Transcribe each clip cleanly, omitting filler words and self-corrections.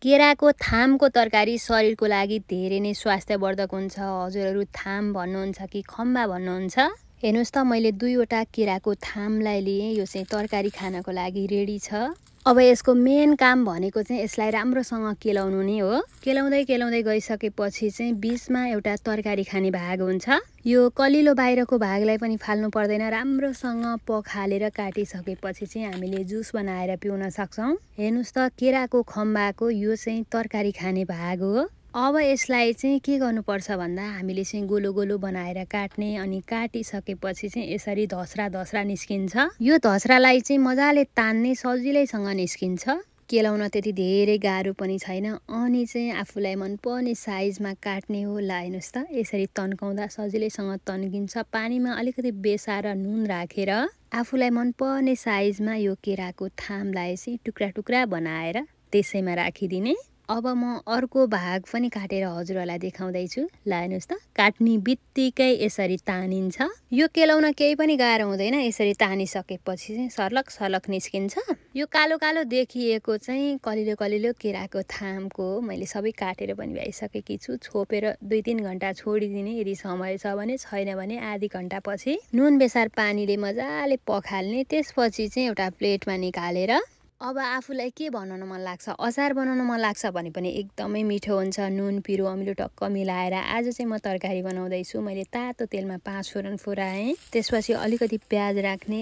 केराको थामको तरकारी शरीरको लागि धेरै नै स्वास्थ्यवर्धक हुन्छ। हजुरहरू थाम भन्नुहुन्छ कि खम्बा भन्नुहुन्छ? हेर्नुहोस् त, मैले 2वटा केराको थामलाई लिएँ। यो चाहिँ तरकारी खानको लागि रेडी छ। अब यसको मेन काम भनेको चाहिँ यसलाई राम्रोसँग केलाउनु नै हो। केलाउँदै गइसकेपछि चाहिँ बीचमा एउटा तरकारी खाने भाग हुन्छ। यो कलिलो बाहिरको भागलाई पनि फाल्नु पर्दैन। राम्रोसँग पखालेर काटिसकेपछि चाहिँ हामीले जुस बनाएर पिउन सक्छौँ। हेर्नुहोस् त, केराको खम्बाको यो चाहिँ तरकारी खाने भाग हो। अब यसलाई चाहिँ के गर्नुपर्छ भन्दा हामीले चाहिँ गोलो गोलो बनाएर काट्ने, अनि काटिसकेपछि चाहिँ यसरी धस्रा निस्किन्छ। यो धस्रालाई चाहिँ मजाले तान्ने, सजिलैसँग निस्किन्छ। केलाउन त्यति धेरै गाह्रो पनि छैन, अनि चाहिँ आफूलाई मनपर्ने साइजमा काट्ने हो। ल हेर्नुहोस् त, यसरी तन्काउँदा सजिलैसँग तन्किन्छ। पानीमा अलिकति बेसा र नुन राखेर आफूलाई मनपर्ने साइजमा यो केराको थामलाई चाहिँ टुक्रा टुक्रा बनाएर त्यसैमा राखिदिने। अब म अर्को भाग पनि काटेर हजुरहरूलाई देखाउँदैछु। ल हेर्नुहोस् त, काट्ने बित्तिकै यसरी तानिन्छ। यो केलाउन केही पनि गाह्रो हुँदैन। यसरी तानिसकेपछि चाहिँ सर्लक निस्किन्छ। यो कालो कालो देखिएको चाहिँ कलिलो केराको थामको मैले सबै काटेर पनि भ्याइसकेकी छु। छोपेर 2-3 घन्टा छोडिदिने यदि समय छ भने, छैन भने आधी घन्टापछि नुन बेसार पानीले मजाले पखाल्ने। त्यसपछि चाहिँ एउटा प्लेटमा निकालेर अब आफूलाई के बनाउन मन लाग्छ, अचार बनाउन मन लाग्छ भने पनि एकदमै मिठो हुन्छ। नुन पिरो अमिलो टक्क मिलाएर आज चाहिँ म तरकारी बनाउँदैछु। मैले तातो तेलमा 5 फोरन फुराएँ। त्यसपछि अलिकति प्याज राख्ने।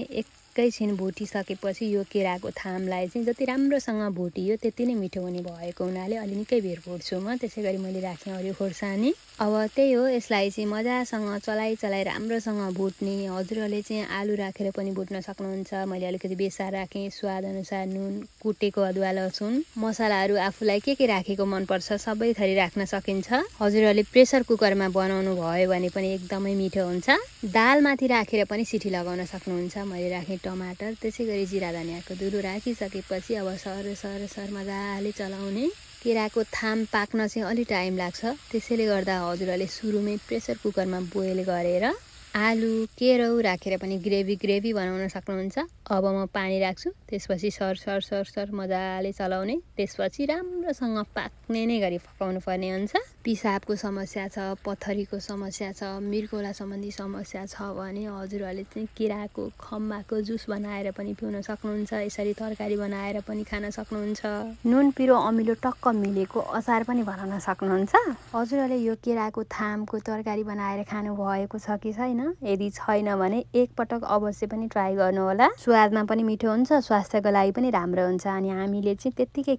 एकैछिन भुटिसकेपछि यो केराको थामलाई चाहिँ जति राम्रोसँग भुटियो त्यति नै मिठो हुने भएको हुनाले अलि निकै बेर भुट्छु म। त्यसै गरी मैले राखेँ हरियो खोर्सानी। अब त्यही हो, यसलाई चाहिँ मजासँग चलाइ राम्रोसँग भुट्ने। हजुरहरूले चाहिँ आलु राखेर पनि भुट्न सक्नुहुन्छ। मैले अलिकति बेसा राखेँ। स्वाद अनुसार नुन, कुटेको अदुवा लसुन, मसलाहरू आफूलाई के राखेको मनपर्छ सबै थरी राख्न सकिन्छ। हजुरहरूले प्रेसर कुकरमा बनाउनु भयो भने पनि एकदमै मिठो हुन्छ। दालमाथि राखेर पनि सिटी लगाउन सक्नुहुन्छ। मैले राखेँ टमाटर, त्यसै गरी जिरा धनियाँको धुलो राखिसकेपछि अब सर मजाले चलाउने। केराको थाम पाक्न चाहिँ अलि टाइम लाग्छ। त्यसैले गर्दा हजुरहरूले सुरुमै प्रेसर कुकरमा बोइल गरेर आलु केराउ राखेर पनि ग्रेभी बनाउन सक्नुहुन्छ। अब म पानी राख्छु। त्यसपछि सर मजाले चलाउने। त्यसपछि राम्रोसँग पाक्ने नै गरी पकाउनु पर्ने हुन्छ। पिसाबको समस्या छ, पथरीको समस्या छ, मृगौला सम्बन्धी समस्या छ भने हजुरहरूले चाहिँ केराको खम्बाको जुस बनाएर पनि पिउन सक्नुहुन्छ। यसरी तरकारी बनाएर पनि खान सक्नुहुन्छ। नुन पिरो अमिलो टक्क मिलेको अचार पनि बनाउन सक्नुहुन्छ। हजुरहरूले यो केराको थामको तरकारी बनाएर खानु भएको छ कि छैन? यदि छैन भने एकपटक अवश्य पनि ट्राई गर्नुहोला। स्वादमा पनि मिठो हुन्छ, स्वास्थ्यको लागि पनि राम्रो हुन्छ। अनि हामीले चाहिँ त्यत्तिकै